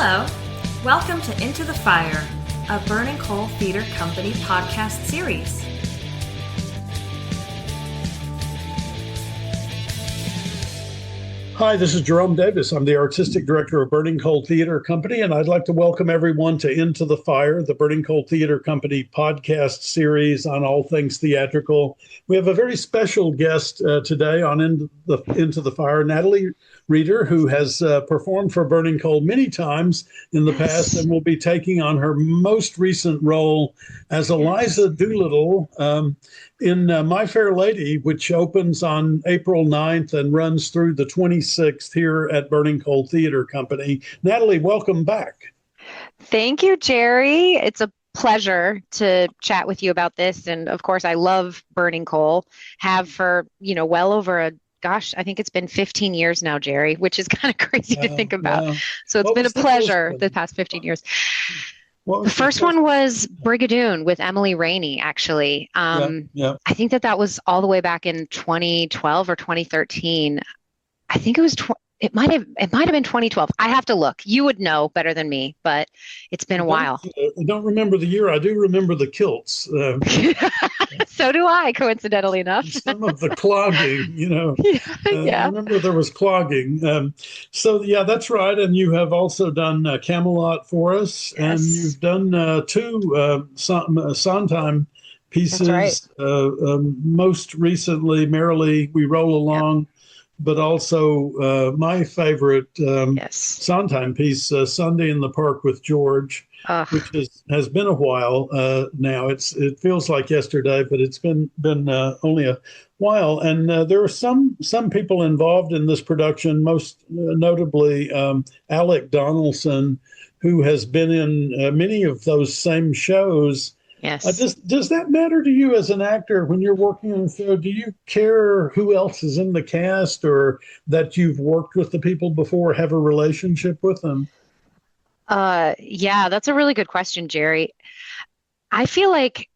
Hello, welcome to Into the Fire, a Burning Coal Theater Company podcast series. Hi, this is Jerome Davis. I'm the Artistic Director of Burning Coal Theater Company, and I'd like to welcome everyone to Into the Fire, the Burning Coal Theater Company podcast series on all things theatrical. We have a very special guest today on Into the Fire, Natalie Reder, who has performed for Burning Coal many times in the past and will be taking on her most recent role as Eliza Doolittle in My Fair Lady, which opens on April 9th and runs through the 26th here at Burning Coal Theater Company. Natalie, welcome back. Thank you, Jerry. It's a pleasure to chat with you about this. And of course, I love Burning Coal, have for, well over I think it's been 15 years now, Jerry, which is kind of crazy to think about. So it's been a pleasure the past 15 years. The first one was Brigadoon with Emily Rainey, actually. I think that was all the way back in 2012 or 2013. I think it might have been 2012. I have to look. You would know better than me, but it's been a while. I don't remember the year. I do remember the kilts. So do I, coincidentally enough. Some of the clogging, I remember there was clogging. That's right. And you have also done Camelot for us, and you've done two Sondheim pieces. That's right. Most recently, Merrily We Roll Along. But also my favorite Sondheim piece, Sunday in the Park with George, which has been a while now. It feels like yesterday, but it's been only a while. And there are some people involved in this production, most notably Alec Donaldson, who has been in many of those same shows. Yes. Does that matter to you as an actor when you're working on a show? Do you care who else is in the cast or that you've worked with the people before, have a relationship with them? Yeah, that's a really good question, Jerry. I feel like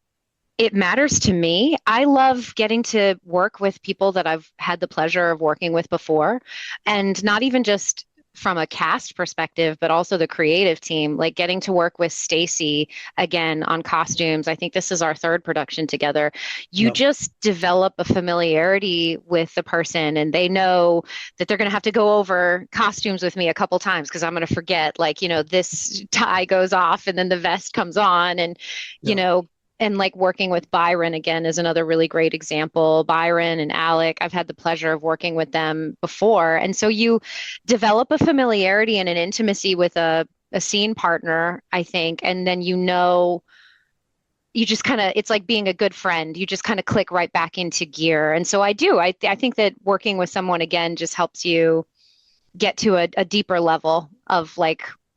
it matters to me. I love getting to work with people that I've had the pleasure of working with before, and not even just from a cast perspective, but also the creative team, like getting to work with Stacy again on costumes. I think this is our third production together. You just develop a familiarity with the person, and they know that they're going to have to go over costumes with me a couple times because I'm going to forget, this tie goes off and then the vest comes on, and, and like working with Byron again is another really great example. Byron and Alec, I've had the pleasure of working with them before. And so you develop a familiarity and an intimacy with a scene partner, I think. And then you just kind of, it's like being a good friend. You just kind of click right back into gear. And so I do. I think that working with someone again just helps you get to a deeper level of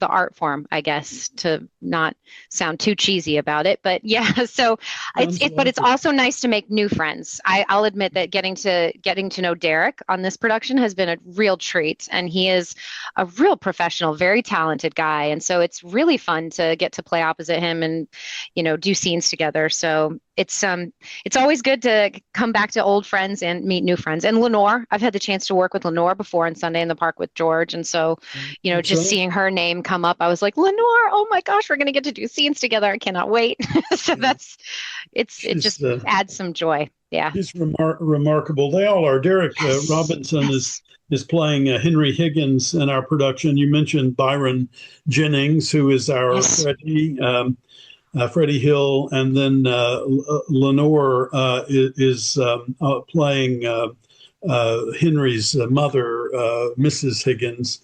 the art form, I guess, to not sound too cheesy about it. But yeah, so but it's also nice to make new friends. I'll admit that getting to know Derek on this production has been a real treat, and he is a real professional, very talented guy. And so it's really fun to get to play opposite him and, do scenes together. So it's always good to come back to old friends and meet new friends. And Lenore, I've had the chance to work with Lenore before on Sunday in the Park with George. And so, seeing her name come up, I was like, Lenore, oh my gosh, we're going to get to do scenes together. I cannot wait. So it just adds some joy. Yeah. He's remarkable. They all are. Derek Robinson is playing Henry Higgins in our production. You mentioned Byron Jennings, who is our Freddie Hill, and then Lenore is playing Henry's mother, Mrs. Higgins.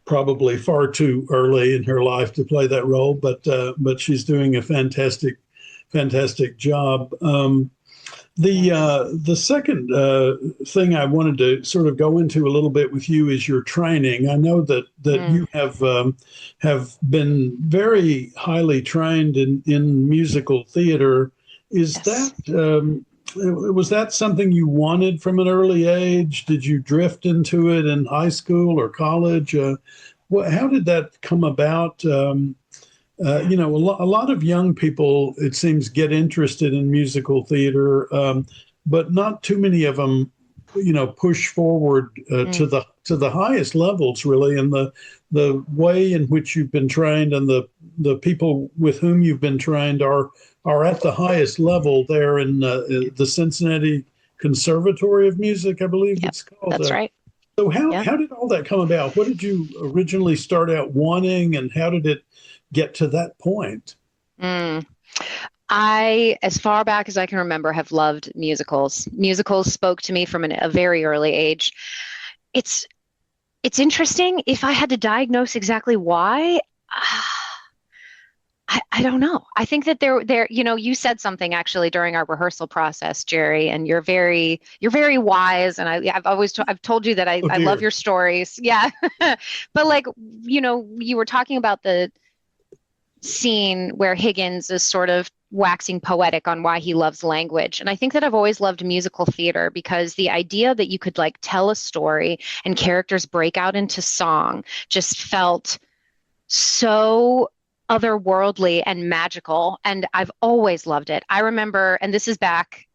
Probably far too early in her life to play that role, but she's doing a fantastic job. The second thing I wanted to sort of go into a little bit with you is your training. I know that you have been very highly trained in musical theater. Was that something you wanted from an early age? Did you drift into it in high school or college? How did that come about? A lot of young people, it seems, get interested in musical theater, but not too many of them, push forward to to the highest levels, really, and the way in which you've been trained and the people with whom you've been trained are at the highest level there in the Cincinnati Conservatory of Music, I believe it's called. That's right. So how did all that come about? What did you originally start out wanting, and how did it get to that point? I, as far back as I can remember, have loved musicals. Musicals spoke to me from a very early age. It's interesting. If I had to diagnose exactly why, I don't know. I think that you said something actually during our rehearsal process, Jerry, and you're very wise. And I've told you that I love your stories. Yeah. But you were talking about the scene where Higgins is sort of waxing poetic on why he loves language. And I think that I've always loved musical theater because the idea that you could tell a story and characters break out into song just felt so otherworldly and magical. And I've always loved it. I remember, and this is back,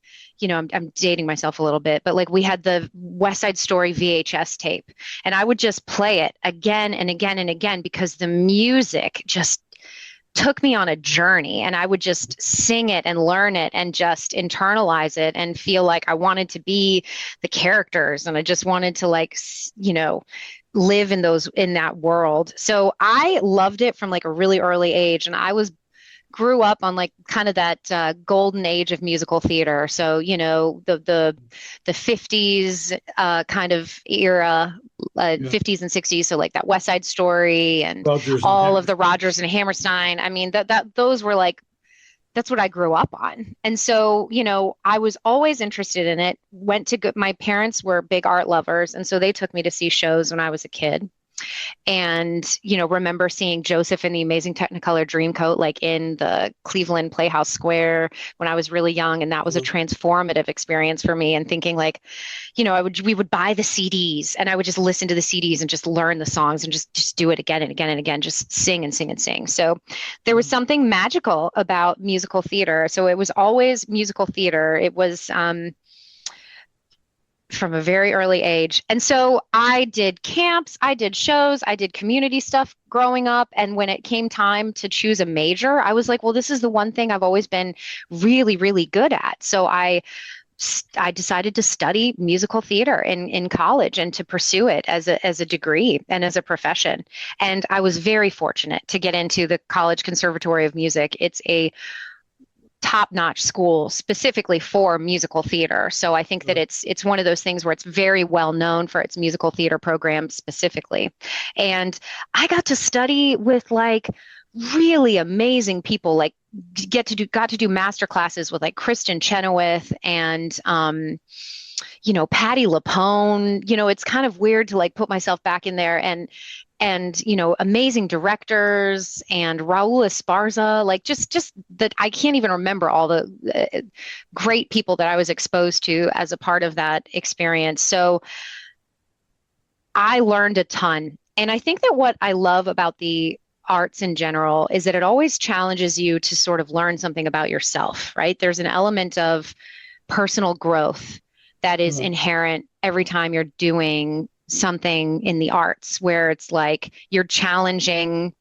I'm dating myself a little bit, but we had the West Side Story VHS tape, and I would just play it again and again and again because the music just took me on a journey, and I would just sing it and learn it and just internalize it and feel like I wanted to be the characters, and I just wanted to live in that world. So I loved it from a really early age, and I grew up on kind of that golden age of musical theater. So the 50s kind of era, 50s and 60s. So that West Side Story and all of the Rodgers and Hammerstein. I mean those were that's what I grew up on. And so, I was always interested in it. My parents were big art lovers. And so they took me to see shows when I was a kid. And, remember seeing Joseph and the Amazing Technicolor Dreamcoat, in the Cleveland Playhouse Square when I was really young. And that was a transformative experience for me, and thinking we would buy the CDs, and I would just listen to the CDs and just learn the songs and just do it again and again and again, just sing and sing and sing. So there was something magical about musical theater. So it was always musical theater. It was, from a very early age. And so I did camps, I did shows, I did community stuff growing up. And when it came time to choose a major, I was like, well, this is the one thing I've always been really, really good at. So I decided to study musical theater in college and to pursue it as a degree and as a profession. And I was very fortunate to get into the College Conservatory of Music. It's a top-notch school specifically for musical theater. So I think that it's one of those things where it's very well known for its musical theater program specifically. And I got to study with really amazing people, got to do master classes with Kristen Chenoweth and Patti LuPone. It's kind of weird to put myself back in there, and amazing directors and Raul Esparza, just that I can't even remember all the great people that I was exposed to as a part of that experience. So I learned a ton. And I think that what I love about the arts in general is that it always challenges you to sort of learn something about yourself, right? There's an element of personal growth that is inherent every time you're doing something in the arts, where it's you're challenging,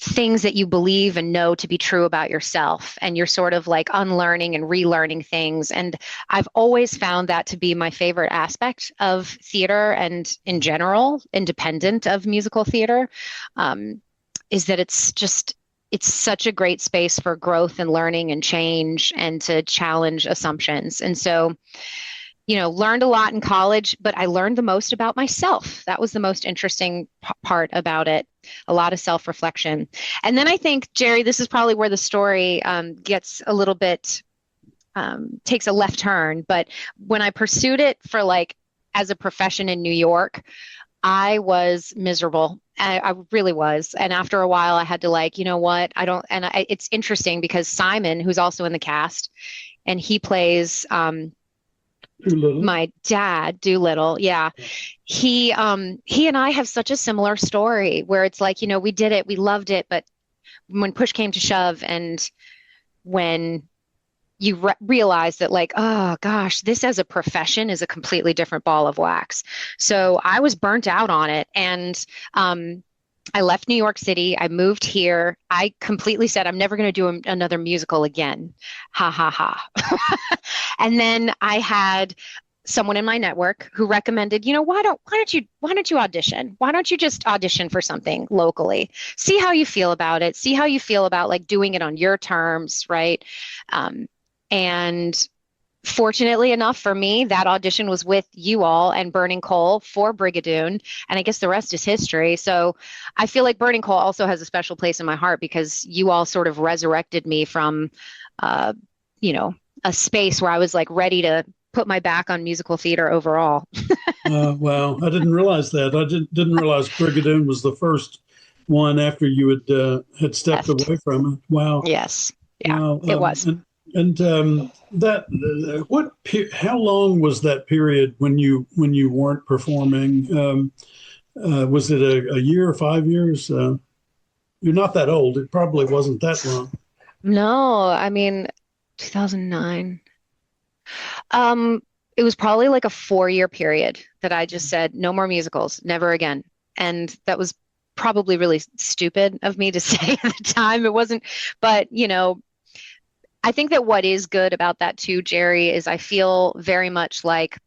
things that you believe and know to be true about yourself. And you're sort of unlearning and relearning things. And I've always found that to be my favorite aspect of theater, and in general, independent of musical theater, is that it's such a great space for growth and learning and change and to challenge assumptions. And so, learned a lot in college, but I learned the most about myself. That was the most interesting part about it. A lot of self-reflection. And then I think, Jerry, this is probably where the story gets a little bit, takes a left turn. But when I pursued it for as a profession in New York, I was miserable. I really was. And after a while, I had to you know what? It's interesting because Simon, who's also in the cast, and he plays Doolittle. My dad, Doolittle. Yeah. He and I have such a similar story where it's we did it, we loved it, but when push came to shove, and when you realize that like, oh gosh, this as a profession is a completely different ball of wax. So I was burnt out on it. And I left New York City. I moved here. I completely said, I'm never going to do another musical again. Ha ha ha. And then I had someone in my network who recommended, why don't you audition? Why don't you just audition for something locally? See how you feel about it. See how you feel about like doing it on your terms, right? And fortunately enough for me, that audition was with you all and Burning Coal for Brigadoon. And I guess the rest is history. So I feel like Burning Coal also has a special place in my heart because you all sort of resurrected me from, a space where I was like ready to put my back on musical theater overall. Wow. I didn't realize that. I didn't realize Brigadoon was the first one after you had stepped away from it. Wow. Yes. Yeah, wow. It was. How long was that period when you weren't performing? Was it a year, 5 years? You're not that old. It probably wasn't that long. No, I mean, 2009. It was probably like a 4-year period that I just said, no more musicals, never again. And that was probably really stupid of me to say at the time. It wasn't, but I think that what is good about that too, Jerry, is I feel very much like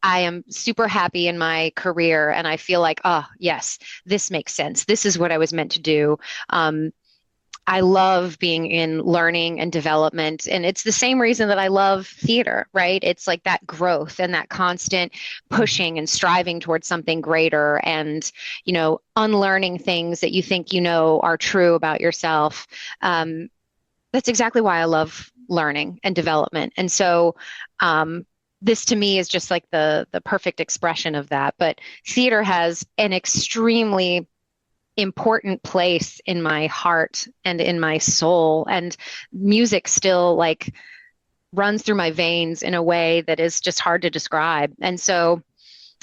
I am super happy in my career and I feel like, oh, yes, this makes sense. This is what I was meant to do. I love being in learning and development. And it's the same reason that I love theater, right? It's like that growth and that constant pushing and striving towards something greater and, unlearning things that you think are true about yourself. That's exactly why I love learning and development. And so this to me is just like the perfect expression of that. But theater has an extremely important place in my heart and in my soul. And music still like runs through my veins in a way that is just hard to describe. And so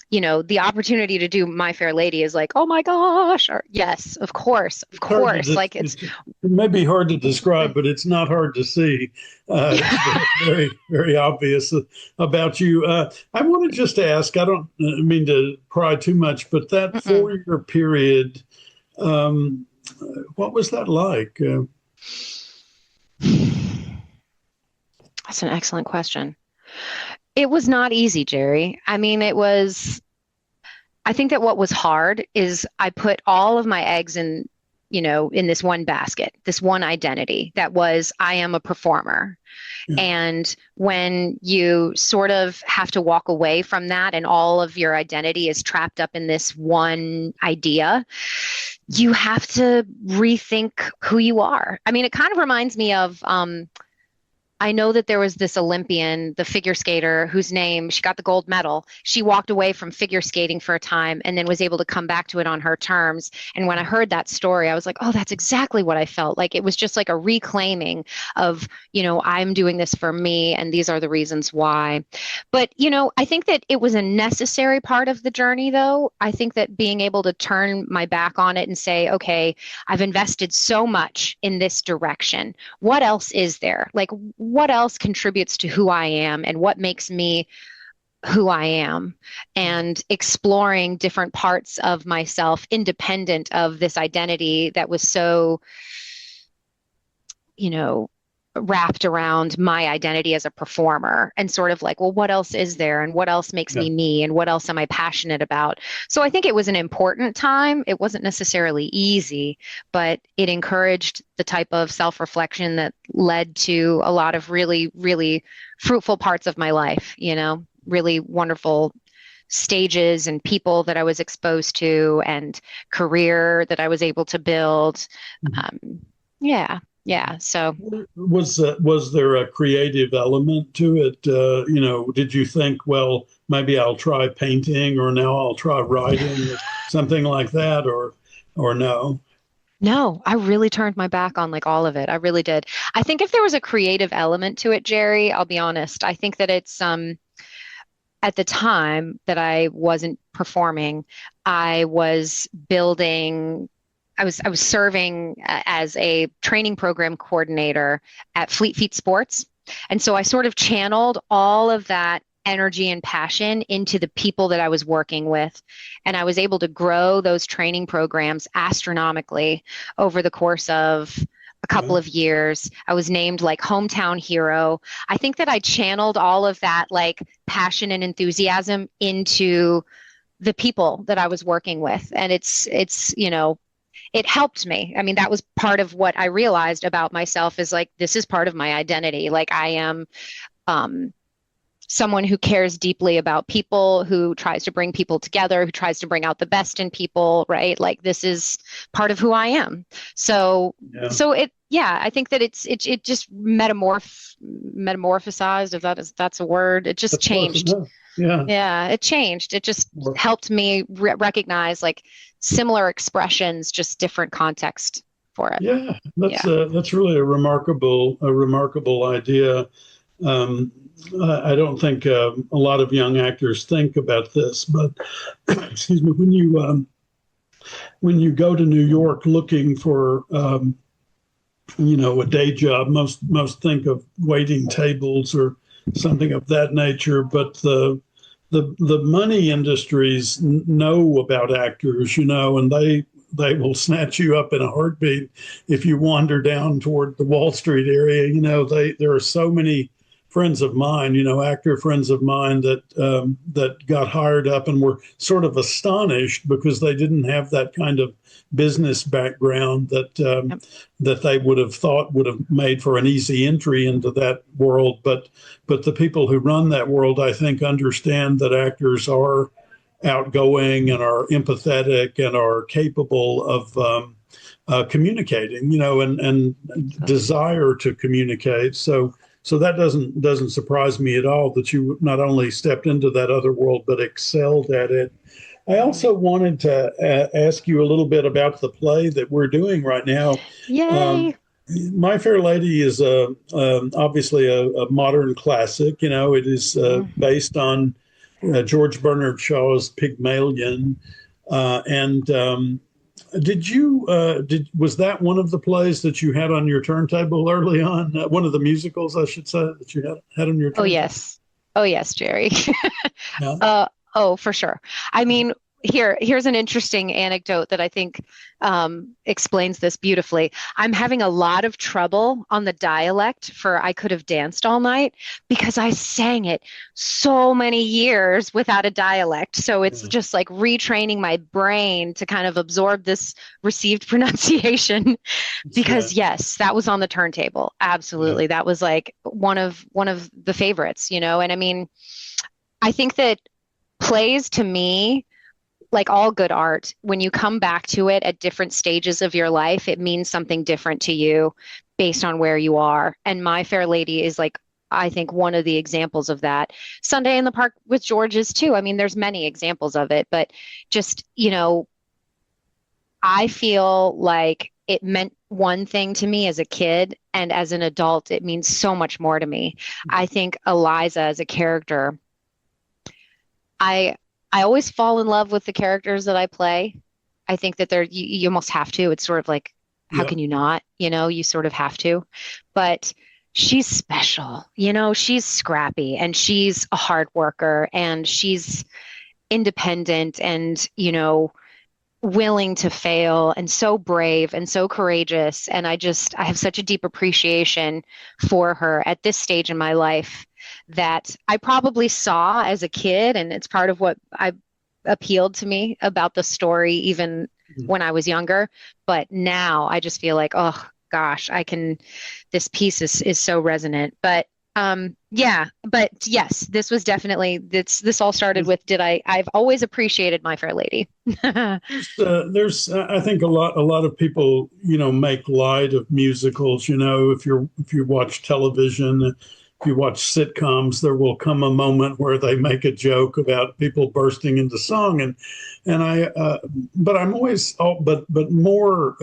the opportunity to do My Fair Lady is like, oh my gosh, or yes, of course. Like it may be hard to describe, but it's not hard to see. It's very, very obvious about you. I want to just ask, I don't mean to pry too much, but that 4-year period, what was that like? That's an excellent question. It was not easy, Jerry. I mean, I think that what was hard is I put all of my eggs in this one basket, this one identity that was, I am a performer. Yeah. And when you sort of have to walk away from that and all of your identity is trapped up in this one idea, you have to rethink who you are. I mean, it kind of reminds me of, I know that there was this Olympian, the figure skater, whose name, she got the gold medal. She walked away from figure skating for a time and then was able to come back to it on her terms. And when I heard that story, I was like, oh, that's exactly what I felt. Like it was just like a reclaiming of, I'm doing this for me and these are the reasons why. But, I think that it was a necessary part of the journey, though. I think that being able to turn my back on it and say, okay, I've invested so much in this direction. What else is there? Like, what else contributes to who I am and what makes me who I am, and exploring different parts of myself independent of this identity that was so, wrapped around my identity as a performer, and sort of like, well, what else is there and what else makes me me and what else am I passionate about? So I think it was an important time. It wasn't necessarily easy, but it encouraged the type of self-reflection that led to a lot of really, really fruitful parts of my life, really wonderful stages and people that I was exposed to and career that I was able to build. Yeah. So was there a creative element to it? Did you think, well, maybe I'll try painting, or now I'll try writing, or something like that, or no? No, I really turned my back on like all of it. I really did. I think if there was a creative element to it, Jerry, I'll be honest, I think that it's at the time that I wasn't performing, I was building. I was serving as a training program coordinator at Fleet Feet Sports. And so I sort of channeled all of that energy and passion into the people that I was working with. And I was able to grow those training programs astronomically over the course of a couple of years. I was named like hometown hero. I think that I channeled all of that like passion and enthusiasm into the people that I was working with. And it's, you know, it helped me. I mean, that was part of what I realized about myself is like, this is part of my identity. Like I am, someone who cares deeply about people, who tries to bring people together, who tries to bring out the best in people, right? Like this is part of who I am. So I think that it just metamorphosized, if that's a word. It just changed. Yeah, it changed. It just helped me recognize like similar expressions, just different context for it. Yeah, that's really a remarkable idea. I don't think a lot of young actors think about this, but excuse me, when you go to New York looking for a day job, most think of waiting tables or something of that nature. But the money industries know about actors, and they will snatch you up in a heartbeat if you wander down toward the Wall Street area. There are so many friends of mine, actor friends of mine that got hired up and were sort of astonished because they didn't have that kind of business background that they would have thought would have made for an easy entry into that world. But the people who run that world, I think, understand that actors are outgoing and are empathetic and are capable of communicating, and desire to communicate. So that doesn't surprise me at all that you not only stepped into that other world, but excelled at it. I also wanted to ask you a little bit about the play that we're doing right now. Yay! My Fair Lady is obviously a modern classic. It is based on George Bernard Shaw's Pygmalion. Was that one of the plays that you had on your turntable early on? One of the musicals, I should say, that you had on your turntable? Oh yes, Jerry. Yeah. For sure. I mean, here's an interesting anecdote that I think explains this beautifully. I'm having a lot of trouble on the dialect for I Could Have Danced All Night because I sang it so many years without a dialect. So it's just like retraining my brain to kind of absorb this received pronunciation because yes, that was on the turntable. Absolutely. Yeah. That was like one of the favorites, and I mean, I think that plays to me, like all good art, when you come back to it at different stages of your life, it means something different to you based on where you are. And My Fair Lady is like, I think, one of the examples of that. Sunday in the Park with George is too. I mean, there's many examples of it, but just, I feel like it meant one thing to me as a kid, and as an adult, it means so much more to me. I think Eliza as a character, I always fall in love with the characters that I play. I think that you almost have to. It's sort of like, how can you not? You sort of have to. But she's special. She's scrappy and she's a hard worker and she's independent and, willing to fail and so brave and so courageous. And I have such a deep appreciation for her at this stage in my life that I probably saw as a kid, and it's part of what appealed to me about the story even when I was younger. But now I just feel like, oh gosh, this piece is so resonant. But but yes, this was definitely, this all started with, I've always appreciated My Fair Lady. There's I think a lot of people, make light of musicals. If you watch television, if you watch sitcoms, there will come a moment where they make a joke about people bursting into song, but I'm always, but more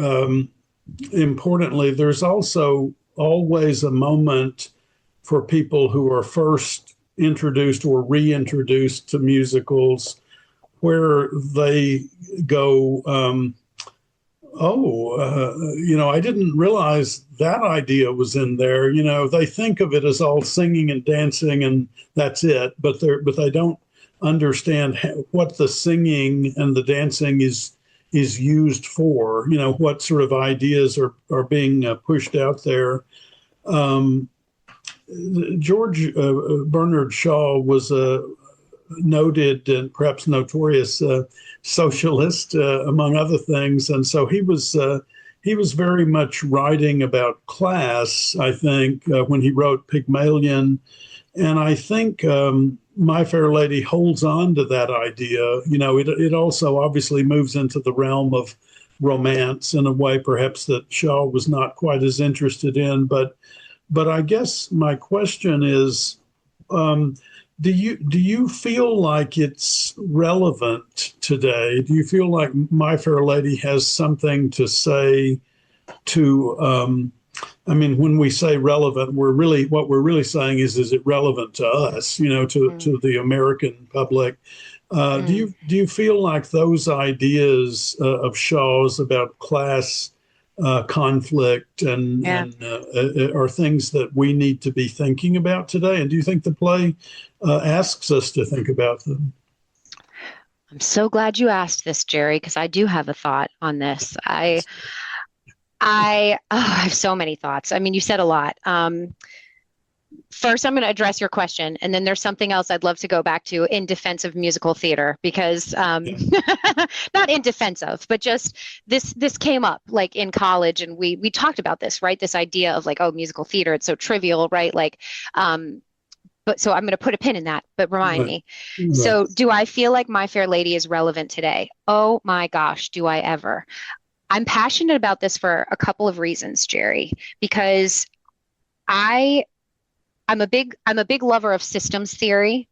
importantly, there's also always a moment for people who are first introduced or reintroduced to musicals where they go I didn't realize that idea was in there. They think of it as all singing and dancing and that's it, but they don't understand what the singing and the dancing is used for. What sort of ideas are being pushed out there. Um, George Bernard Shaw was a noted and perhaps notorious socialist, among other things, and so he was very much writing about class. I think when he wrote Pygmalion, and I think My Fair Lady holds on to that idea. It also obviously moves into the realm of romance in a way perhaps that Shaw was not quite as interested in, but I guess my question is, do you feel like it's relevant today? Do you feel like My Fair Lady has something to say to? When we say relevant, what we're really saying is it relevant to us? To the American public. Do you feel like those ideas of Shaw's about class conflict and are things that we need to be thinking about today? And do you think the play asks us to think about them? I'm so glad you asked this, Jerry, because I do have a thought on this. I have so many thoughts. I mean, you said a lot. First, I'm going to address your question, and then there's something else I'd love to go back to in defense of musical theater, because not in defense of, but just this came up like in college, and we talked about this, right? This idea of like, oh, musical theater, it's so trivial, right? Like, but so I'm going to put a pin in that, but remind me. Right. So do I feel like My Fair Lady is relevant today? Oh my gosh, do I ever? I'm passionate about this for a couple of reasons, Jerry, because I'm a big lover of systems theory.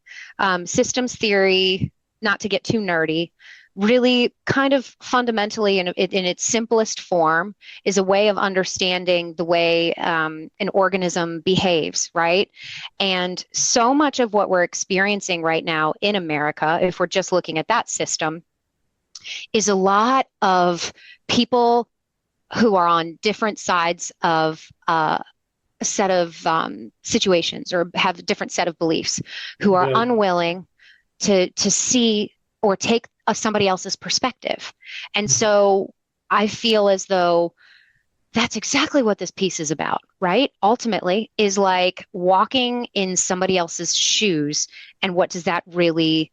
Systems theory, not to get too nerdy, really kind of fundamentally in its simplest form is a way of understanding the way an organism behaves, right? And so much of what we're experiencing right now in America, if we're just looking at that system, is a lot of people who are on different sides of a set of situations or have a different set of beliefs, who are unwilling to see or take somebody else's perspective. And so I feel as though that's exactly what this piece is about, right? Ultimately, is like walking in somebody else's shoes, and what does that really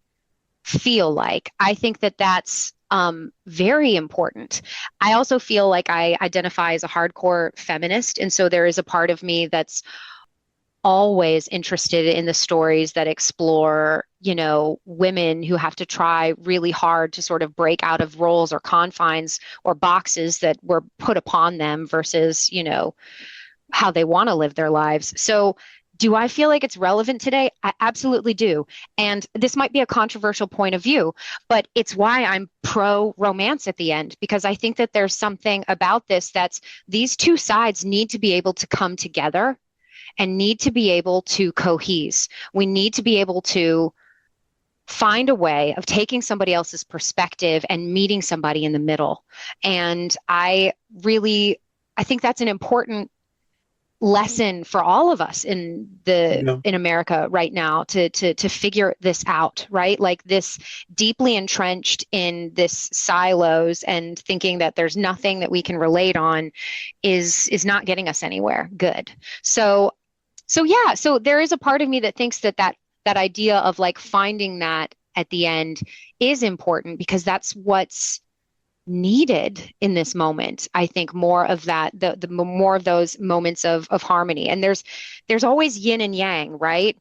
feel like? I think that that's very important. I also feel like I identify as a hardcore feminist, and so there is a part of me that's always interested in the stories that explore, women who have to try really hard to sort of break out of roles or confines or boxes that were put upon them versus, how they want to live their lives. So do I feel like it's relevant today? I absolutely do. And this might be a controversial point of view, but it's why I'm pro romance at the end, because I think that there's something about this that's these two sides need to be able to come together and need to be able to cohese. We need to be able to find a way of taking somebody else's perspective and meeting somebody in the middle. And I think that's an important lesson for all of us in America right now to figure this out, right? Like this deeply entrenched in this silos and thinking that there's nothing that we can relate on is not getting us anywhere good. So there is a part of me that thinks that idea of like finding that at the end is important, because that's what's needed in this moment. I think more of that, the more of those moments of harmony. And there's always yin and yang, right?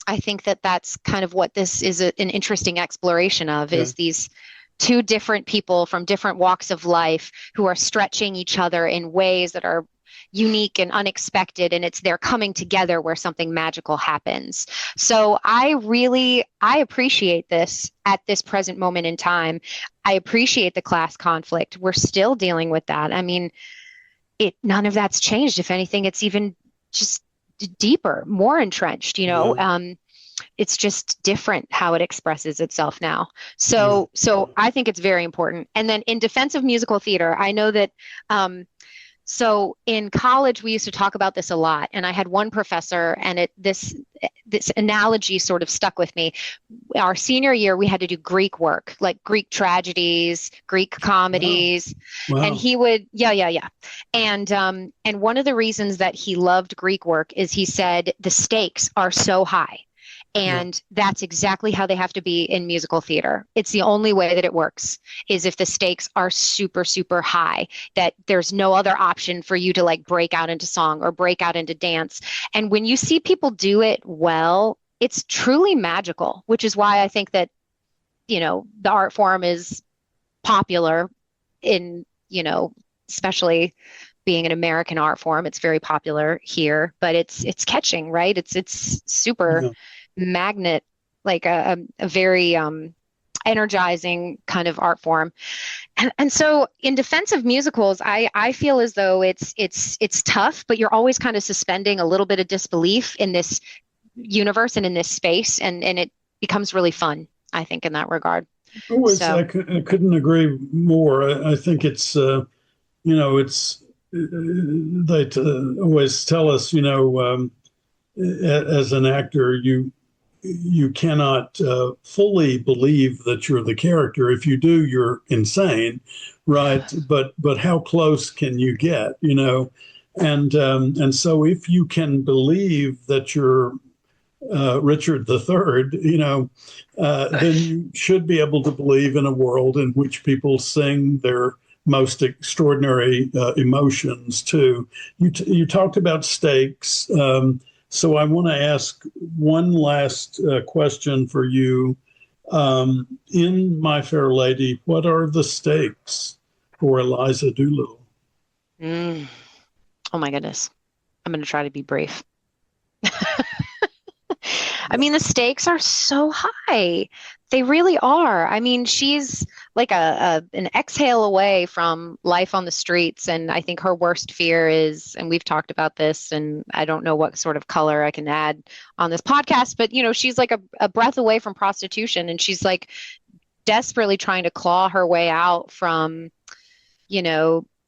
I think that that's kind of what this is an interesting exploration of, is these two different people from different walks of life who are stretching each other in ways that are unique and unexpected, and it's their coming together where something magical happens. So I appreciate this at this present moment in time. I appreciate the class conflict. We're still dealing with that. I mean, none of that's changed. If anything, it's even just deeper, more entrenched, it's just different how it expresses itself now. So I think it's very important. And then in defense of musical theater, I know that so in college, we used to talk about this a lot. And I had one professor, and this analogy sort of stuck with me. Our senior year, we had to do Greek work, like Greek tragedies, Greek comedies. Wow. And he would, And one of the reasons that he loved Greek work is he said the stakes are so high. And that's exactly how they have to be in musical theater. It's the only way that it works is if the stakes are super, super high, that there's no other option for you to like break out into song or break out into dance. And when you see people do it well, it's truly magical, which is why I think that, the art form is popular in, especially being an American art form. It's very popular here, but it's catching, right? It's super magnet, like a very energizing kind of art form. And so in defense of musicals, I feel as though it's tough, but you're always kind of suspending a little bit of disbelief in this universe and in this space, and it becomes really fun, I think, in that regard. I couldn't agree more. I think it's they always tell us, as an actor, you cannot fully believe that you're the character. If you do, you're insane, right? But how close can you get, And so if you can believe that you're Richard III, then you should be able to believe in a world in which people sing their most extraordinary emotions too. You talked about stakes. So I want to ask one last question for you. In My Fair Lady, what are the stakes for Eliza Doolittle? Oh my goodness. I'm going to try to be brief. I mean, the stakes are so high. They really are. I mean, she's like an exhale away from life on the streets. And I think her worst fear is, and we've talked about this, and I don't know what sort of color I can add on this podcast, but, she's like a breath away from prostitution. And she's like desperately trying to claw her way out from,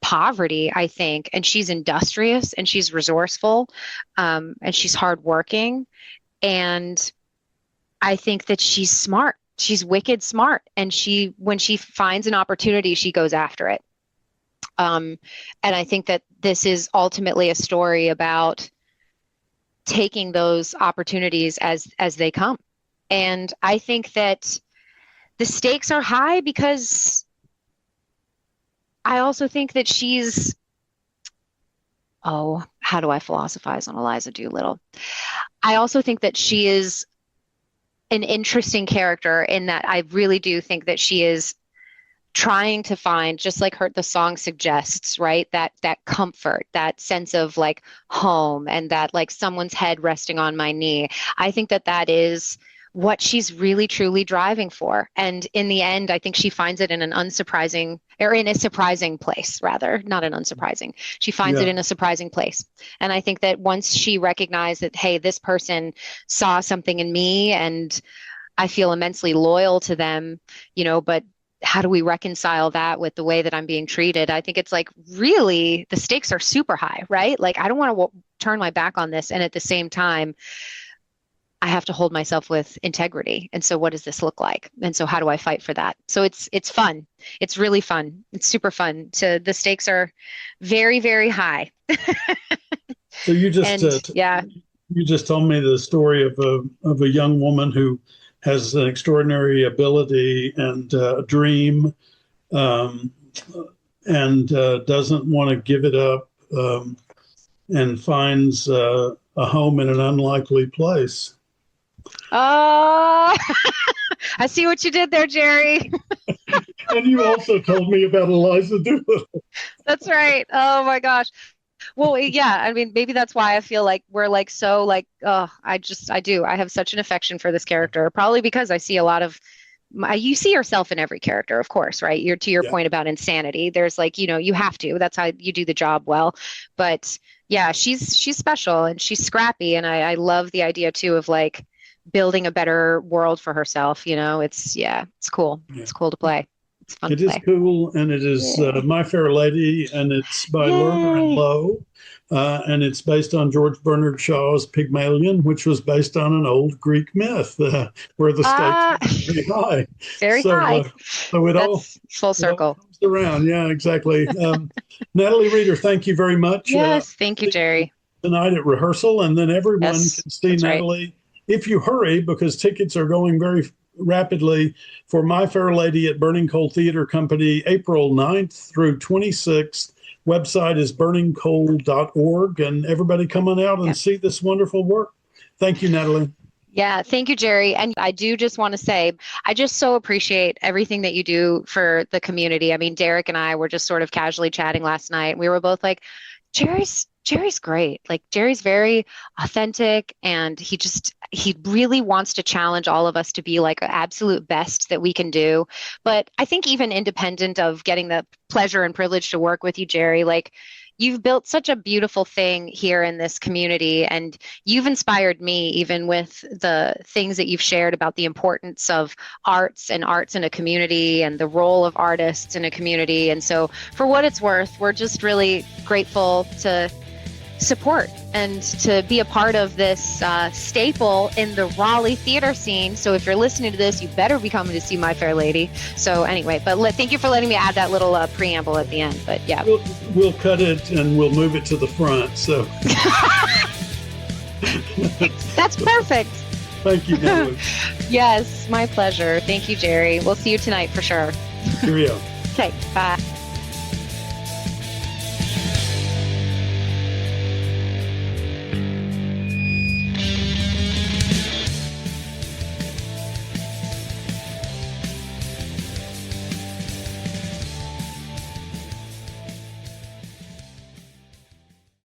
poverty, I think. And she's industrious and she's resourceful, and she's hardworking. And I think that she's smart. She's wicked smart. And when she finds an opportunity, she goes after it. And I think that this is ultimately a story about taking those opportunities as they come. And I think that the stakes are high because I also think that she's, how do I philosophize on Eliza Doolittle? I also think that she is an interesting character in that I really do think that she is trying to find, just like the song suggests, right? That comfort, that sense of like home, and that like someone's head resting on my knee. I think that is what she's really truly driving for. And in the end, I think she finds it in in a surprising place, rather, not an unsurprising. She finds it in a surprising place. And I think that once she recognized that, hey, this person saw something in me and I feel immensely loyal to them, but how do we reconcile that with the way that I'm being treated? I think it's like, really, the stakes are super high, right? Like, I don't want to turn my back on this. And at the same time, I have to hold myself with integrity. And so what does this look like? And so how do I fight for that? So it's fun. It's really fun. It's super fun. The stakes are very, very high. So you just you just told me the story of a young woman who has an extraordinary ability and dream, and doesn't want to give it up, and finds a home in an unlikely place. I see what you did there, Jerry. And you also told me about Eliza Doolittle. That's right. Oh my gosh. Well, yeah, I mean, maybe that's why I feel like we're like so like, I have such an affection for this character, probably because I see a lot of, you see yourself in every character, of course, right? You're to your point about insanity. There's like, you have to, that's how you do the job well. But yeah, she's special and she's scrappy. And I love the idea too of like building a better world for herself. It's cool. Yeah. It's cool to play. It's fun It to is play. cool, and it is My Fair Lady, and it's by Lerner and Lowe, and it's based on George Bernard Shaw's Pygmalion, which was based on an old Greek myth where the stakes were very high. Very high. So it all full circle. Comes around. Yeah, exactly. Natalie Reder, thank you very much. Yes, thank you, Jerry. Tonight at rehearsal, and then everyone can see Natalie. Right. If you hurry, because tickets are going very rapidly for My Fair Lady at Burning Coal Theater Company, April 9th through 26th. Website is burningcoal.org, and everybody come on out and see this wonderful work. Thank you, Natalie. Yeah, thank you, Jerry. And I do just want to say, I just so appreciate everything that you do for the community. I mean, Derek and I were just sort of casually chatting last night. We were both like, Jerry's great. Like, Jerry's very authentic, and he really wants to challenge all of us to be like the absolute best that we can do. But I think even independent of getting the pleasure and privilege to work with you, Jerry, like, you've built such a beautiful thing here in this community, and you've inspired me even with the things that you've shared about the importance of arts in a community and the role of artists in a community. And so for what it's worth, we're just really grateful to support and to be a part of this staple in the Raleigh theater scene. So if you're listening to this, you better be coming to see My Fair Lady. So anyway, but thank you for letting me add that little preamble at the end. But yeah, we'll cut it and we'll move it to the front. So that's perfect. Thank you, Natalie. Yes, my pleasure. Thank you, Jerry. We'll see you tonight for sure. Cheerio. Okay, bye.